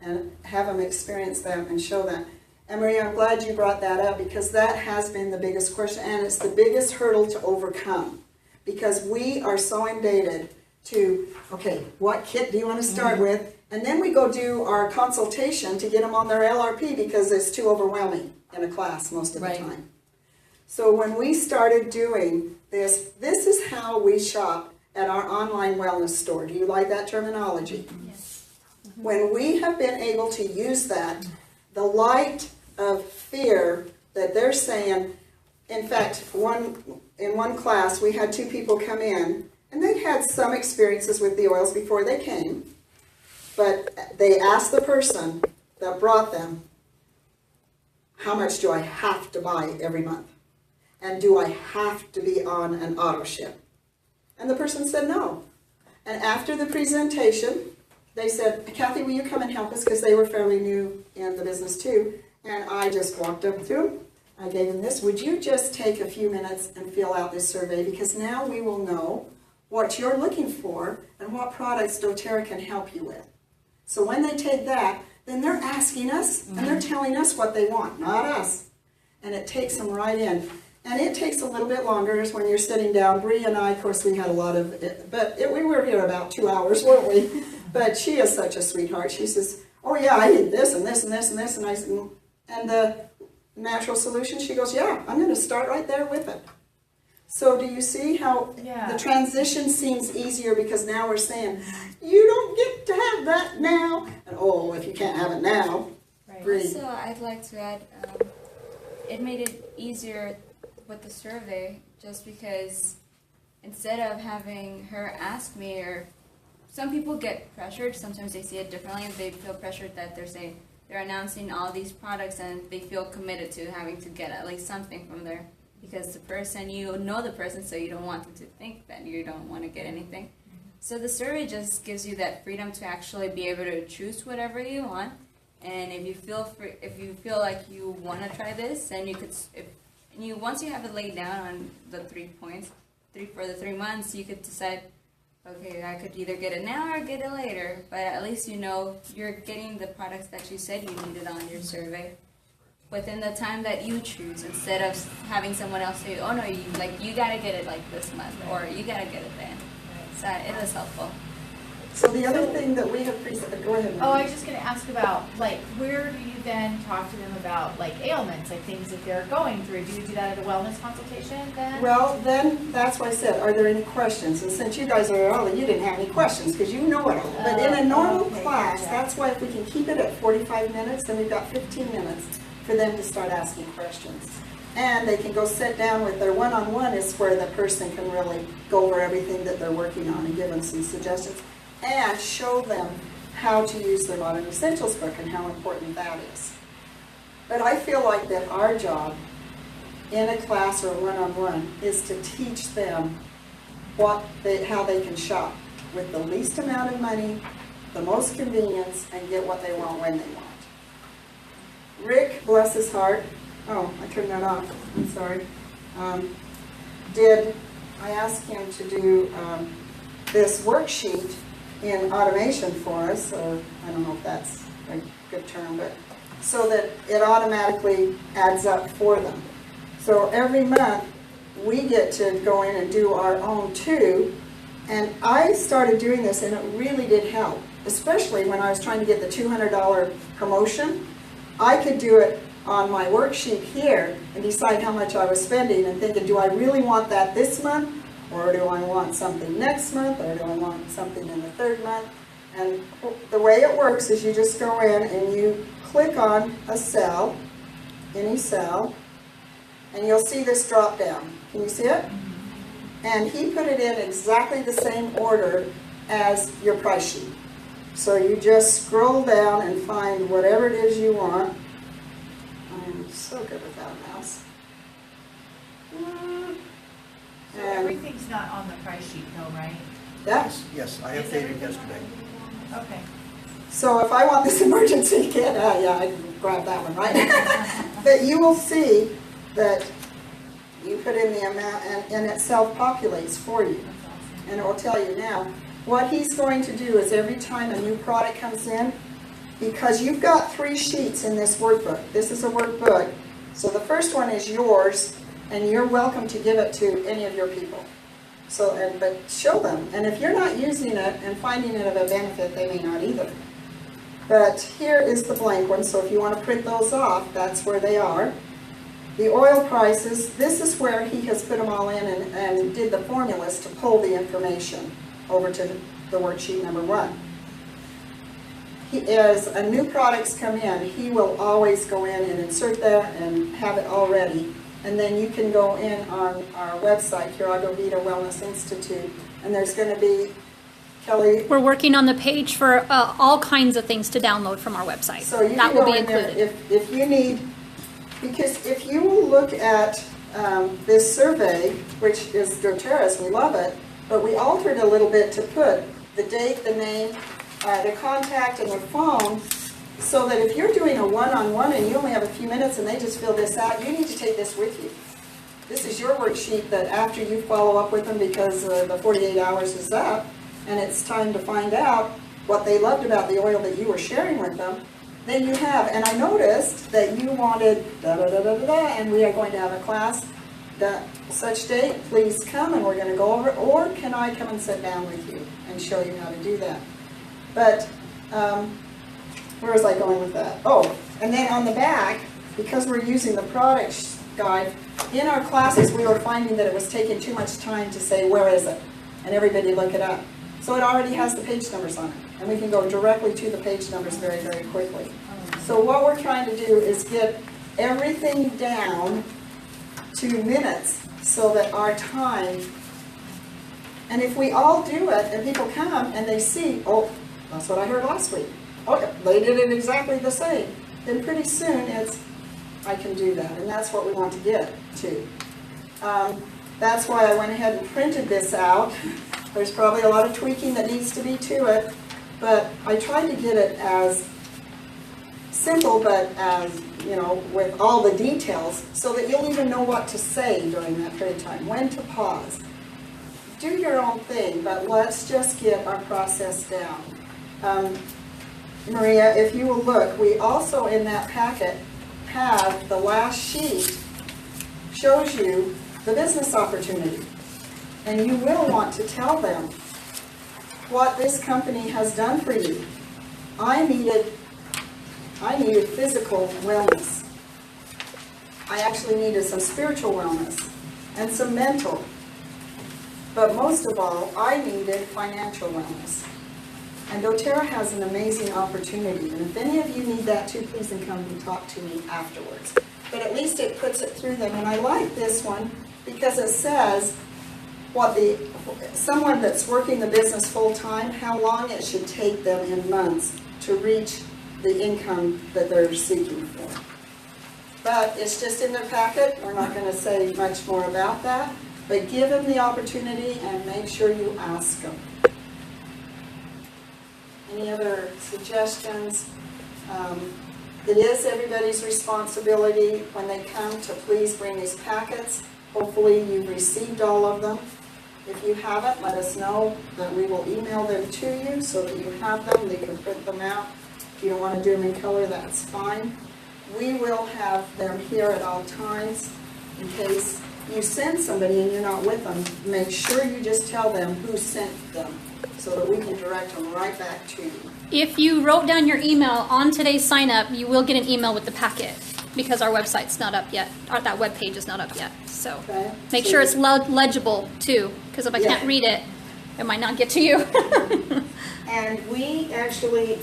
And have them experience that and show that. And Maria, I'm glad you brought that up because that has been the biggest question, and it's the biggest hurdle to overcome. Because we are so inundated to, okay, what kit do you want to start with? And then we go do our consultation to get them on their LRP because it's too overwhelming in a class most of the time. So when we started doing this is how we shop at our online wellness store. Do you like that terminology? Yes. When we have been able to use that, the light of fear that they're saying, in fact, in one class, we had 2 people come in, and they'd had some experiences with the oils before they came, but they asked the person that brought them, how much do I have to buy every month? And do I have to be on an auto ship? And the person said no. And after the presentation, they said, Kathy, will you come and help us? Because they were fairly new in the business too. And I just walked up to them. I gave them this. Would you just take a few minutes and fill out this survey? Because now we will know what you're looking for and what products doTERRA can help you with. So when they take that, then they're asking us and they're telling us what they want, not us. And it takes them right in. And it takes a little bit longer is when you're sitting down. Bree and I, of course, we had a lot of it, but we were here about 2 hours, weren't we? But she is such a sweetheart. She says, oh yeah, I need this and this and this and this. And I said, and the natural solution, she goes, yeah, I'm going to start right there with it. So do you see how the transition seems easier because now we're saying, you don't get to have that now. And oh, if you can't have it now, Bree. So I'd like to add, it made it easier with the survey just because instead of having her ask me, or some people get pressured, sometimes they see it differently and they feel pressured that they're announcing all these products and they feel committed to having to get at least something from there because the person, you know the person, so you don't want them to think that you don't want to get anything. So the survey just gives you that freedom to actually be able to choose whatever you want. And if you feel like you want to try this, then you could, once you have it laid down on the 3 points, for the 3 months, you could decide, okay, I could either get it now or get it later, but at least you know you're getting the products that you said you needed on your survey within the time that you choose, instead of having someone else say, oh no, you gotta get it like this month, or you gotta get it then. So it was helpful. So the other thing that we have go ahead. Oh, I was just gonna ask about, like, where do you then talk to them about, like, ailments, like things that they're going through? Do you do that at a wellness consultation then? Well, then, that's why I said, are there any questions? And since you guys are early, you didn't have any questions, because you know it all. But in a normal class, that's why if we can keep it at 45 minutes, then we've got 15 minutes for them to start asking questions. And they can go sit down with their one-on-one is where the person can really go over everything that they're working on and give them some suggestions. And show them how to use their Modern Essentials book and how important that is. But I feel like that our job in a class or one-on-one is to teach them how they can shop with the least amount of money, the most convenience, and get what they want when they want. Rick, bless his heart, oh, I turned that off, I'm sorry, I asked him to do this worksheet in automation for us, or I don't know if that's a good term, but so that it automatically adds up for them. So every month we get to go in and do our own too, and I started doing this and it really did help, especially when I was trying to get the $200 promotion. I could do it on my worksheet here and decide how much I was spending and thinking, do I really want that this month? Or do I want something next month? Or do I want something in the third month? And the way it works is you just go in and you click on a cell, any cell, and you'll see this drop down. Can you see it? And he put it in exactly the same order as your price sheet. So you just scroll down and find whatever it is you want. I'm so good without a mouse. So everything's not on the price sheet though, right? Yeah. Yes, I Is updated everything yesterday. Okay. So if I want this emergency kit, yeah, I can grab that one, right? But you will see that you put in the amount and it self-populates for you. And it will tell you now. What he's going to do is every time a new product comes in, because you've got 3 sheets in this workbook. This is a workbook. So the first one is yours, and you're welcome to give it to any of your people. So, but show them. And if you're not using it and finding it of a benefit, they may not either. But here is the blank one, so if you want to print those off, that's where they are. The oil prices, this is where he has put them all in and did the formulas to pull the information over to the worksheet number 1. As a new products come in, he will always go in and insert that and have it all ready. And then you can go in on our website, Curago Vita Wellness Institute, and there's going to be, Kelly. We're working on the page for all kinds of things to download from our website. So you that can will go be in there included. if you need, because if you will look at this survey, which is doTERRA's, we love it, but we altered a little bit to put the date, the name, the contact, and the phone, so that if you're doing a one-on-one and you only have a few minutes and they just fill this out, you need to take this with you. This is your worksheet that after you follow up with them because the 48 hours is up and it's time to find out what they loved about the oil that you were sharing with them, then you have, and I noticed that you wanted da-da-da-da-da, and we are going to have a class that such date, please come and we're going to go over it, or can I come and sit down with you and show you how to do that? But, where was I going with that? Oh, and then on the back, because we're using the product guide, in our classes we were finding that it was taking too much time to say, where is it? And everybody look it up. So it already has the page numbers on it. And we can go directly to the page numbers very, very quickly. So what we're trying to do is get everything down to minutes so that our time, and if we all do it and people come and they see, oh, that's what I heard last week. Oh, they did it exactly the same. Then pretty soon it's, I can do that. And that's what we want to get to. That's why I went ahead and printed this out. There's probably a lot of tweaking that needs to be to it, but I tried to get it as simple, but as, you know, with all the details, so that you'll even know what to say during that period of time, when to pause. Do your own thing, but let's just get our process down. Maria, if you will look, we also in that packet have the last sheet shows you the business opportunity. And you will want to tell them what this company has done for you. I needed physical wellness. I actually needed some spiritual wellness and some mental. But most of all, I needed financial wellness. And doTERRA has an amazing opportunity. And if any of you need that too, please come and talk to me afterwards. But at least it puts it through them. And I like this one because it says what someone that's working the business full-time, how long it should take them in months to reach the income that they're seeking for. But it's just in their packet. We're not going to say much more about that. But give them the opportunity and make sure you ask them. Any other suggestions? It is everybody's responsibility when they come to please bring these packets. Hopefully you've received all of them. If you haven't, let us know that we will email them to you so that you have them. They can print them out. If you don't want to do them in color, that's fine. We will have them here at all times in case you send somebody and you're not with them. Make sure you just tell them who sent them so that we can direct them right back to you. If you wrote down your email on today's sign up, you will get an email with the packet. because our website's not up yet, or that web page is not up yet. So Okay. make So sure it's legible too, because if I can't Yeah. read it, it might not get to you. And we actually,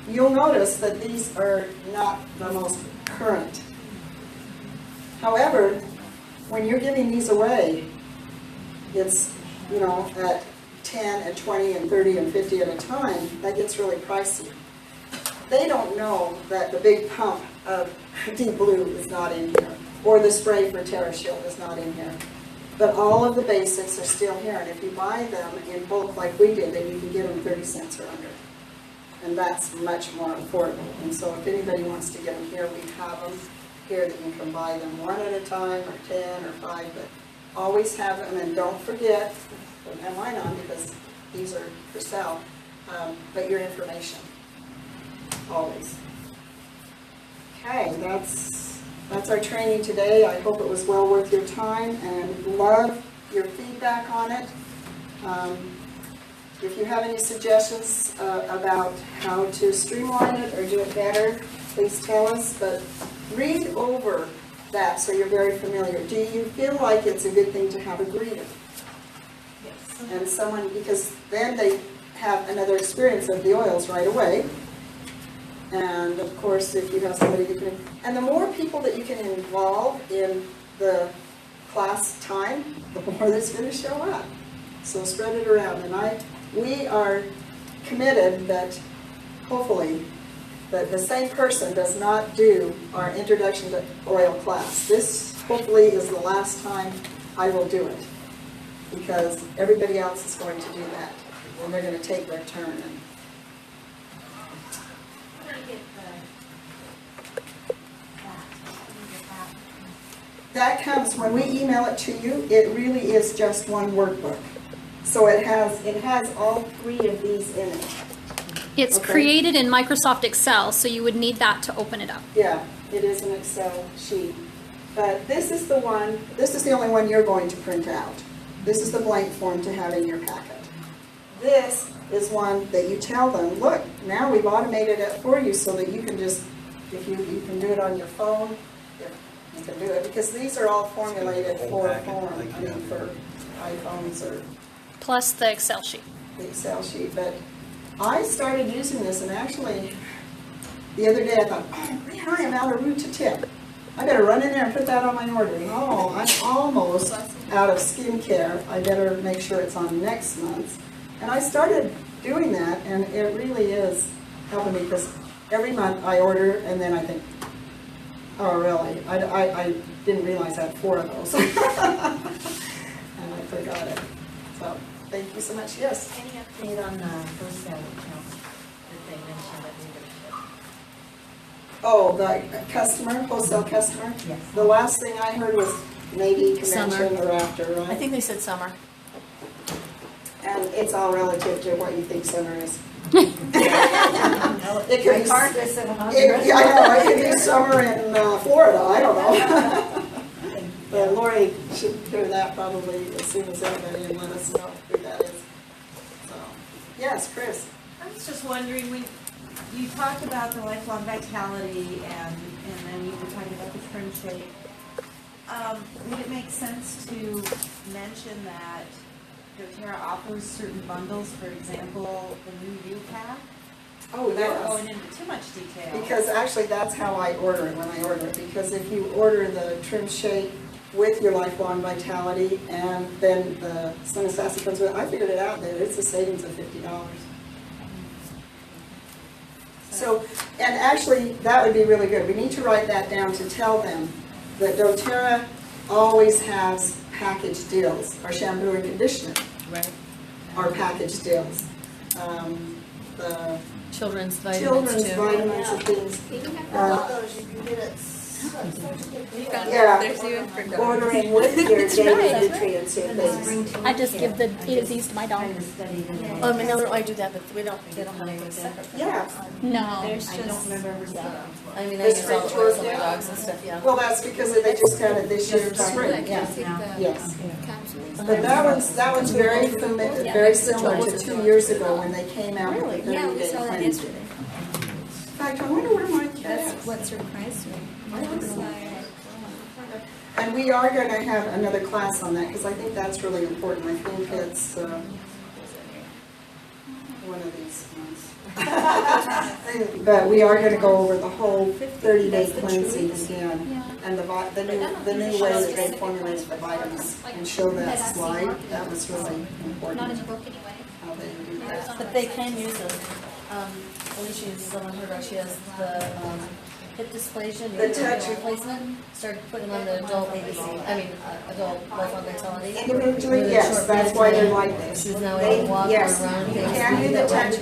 you'll notice that these are not the most current. However, when you're giving these away, it's, you know, at 10 and 20 and 30 and 50 at a time, that gets really pricey. They don't know that the big pump of Deep Blue is not in here, or the spray for Terra Shield is not in here. But all of the basics are still here, and if you buy them in bulk like we did, then you can get them 30 cents or under. And that's much more affordable. And so if anybody wants to get them here, we have them here that you can buy them one at a time, or 10, or 5, but always have them, and don't forget, don't have mine on because these are for sale, but your information, always. Okay, that's our training today. I hope it was well worth your time, and love your feedback on it. If you have any suggestions about how to streamline it or do it better, please tell us, but read over that so you're very familiar. Do you feel like it's a good thing to have a greeter? Yes. And someone, because then they have another experience of the oils right away. And of course, if you have somebody who can, and the more people that you can involve in the class time, the more that's going to show up. So spread it around. And we are committed that hopefully that the same person does not do our introduction to oil class. This hopefully is the last time I will do it, because everybody else is going to do that, and they're going to take their turn. And that comes, when we email it to you, it really is just one workbook. So it has all 3 of these in it. It's Okay. created in Microsoft Excel, so you would need that to open it up. Yeah, it is an Excel sheet. But this is the only one you're going to print out. This is the blank form to have in your packet. This is one that you tell them, look, now we've automated it for you so that you can just, if you can do it on your phone, you can do it. Because these are all formulated for for iPhones or Plus the Excel sheet. the Excel sheet. But I started using this, and actually, the other day I thought, oh man, I am out of route to tip. I better run in there and put that on my order. Oh, I'm almost out of skincare. I better make sure it's on next month. And I started doing that, and it really is helping me, because every month I order, and then I think, oh really? I didn't realize I had 4 of those. And I forgot it. So, thank you so much. Yes? Any update on the wholesale account that they mentioned at leadership? Oh, the customer, wholesale customer? Yes. The last thing I heard was maybe convention Summer. or after, right? I think they said summer. And it's all relative to what you think summer is. It could be, yeah, I know, it could be summer in Florida, I don't know. But Lori should hear that probably as soon as anybody and let us know who that is. So, yes, Chris? I was just wondering, when you talked about the lifelong vitality and then you were talking about the trim shake, would it make sense to mention that doTERRA offers certain bundles, for example, the new U-Pack? Oh, Without going yes. into too much detail. Because actually that's how I order it when I order it. Because if you order the trim shake with your lifelong vitality and then the Slim and Sassy comes with it, I figured it out that it's a savings of $50. So, and actually, that would be really good. We need to write that down to tell them that doTERRA always has package deals. Our shampoo and conditioner Right. are package deals. The Children's vitamins children's too. vitamins and things. Yeah. Ordering with your daily nutrients and things. I just give the A to Z's to my dog. Oh, I know I do that, but they don't have those in. Yeah, No. There's just, I mean, I This use all the French oils on toast, my dogs and stuff, yeah. well, that's because they just had it this year, I spring. can take the Yes. capsules. But that one's very very similar to 2 years ago when they came out with the Yeah, 30-day we saw that cleanse. yesterday. In fact, I wonder where my cat what surprised me. I was like, And we are going to have another class on that, because I think that's really important. I think it's one of these ones. But we are going to go over the whole 30-day cleansing again, Yeah. and the new way that they formulated the vitamins, and show that slide. That was really Not in important, the book anyway. how they do that. But they can use them. Alicia uses them on her dog. She has the hip dysplasia, The touch. replacement. Started putting them on the adult ABC, adult lifelong vitality. Individually, yes, that's why they're like this. She's now able to walk or Yes, run. you things can do the that way. touch.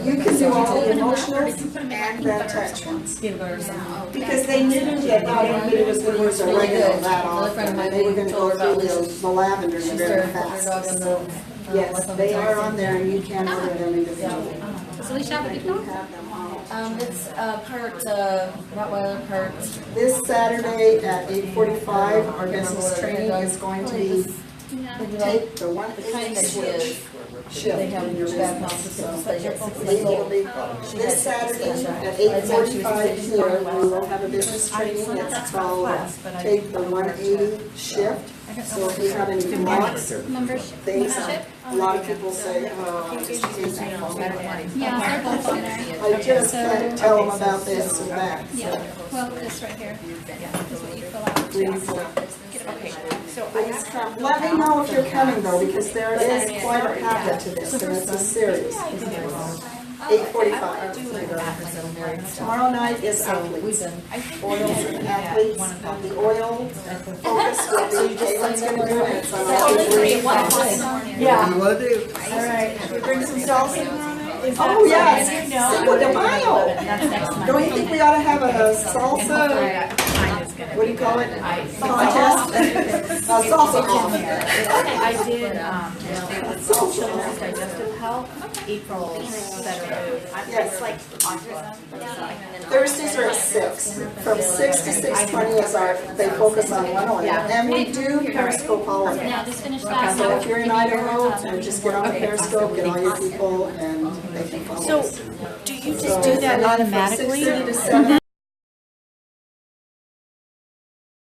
You can do all the emotionals and the touch ones. Peanut butter or something. Because they knew that not everybody was going to use oregano that often, and they were going to go through the lavender She very started putting her dog fast. on the. Yes, lifelong they are vitality. on there, and you can order them individually. Does Alicia have a big You dog? have them all. It's part Rottweiler, part. This Saturday at 8:45, our business training is going to be take the one The kind that she is. shift They have in your back business. off the So, pleasure. we will be, this Saturday at 8:45 here, we will have a business training. It's called Take the 180 Shift. So if you have any blocks, Membership? things, Membership? a lot of people say, oh, it's painful. Yeah, they're both on there. I just can't tell them about this and that. Yeah, well, this right here is what you fill out. Get a picture. Please come. Let me know if you're coming though, because there is quite a packet to this, and it's a series. 8:45. Tomorrow night is athletes. Oils and athletes, and the oil focus will be Caitlin's gonna do it. It's on all the Yeah. What do you do? All right, should we bring some salsa on it? Is that Oh, yes. something you know? Cinco de Mayo. That's next Monday. Don't you think we ought to have a salsa, Mine is gonna what do you call it? be- Contest? A salsa off. I did, children's digestive health, April's better food. Yes. It's like autism. Thursdays are at 6. From 6 to 6:20 is they focus on one oil. And we do Periscope all of it. Now, just finish that. So if you're in Idaho, just get on the Periscope, get all your people, and they can follow us. Do you just do that automatically? From 6:30 to 7,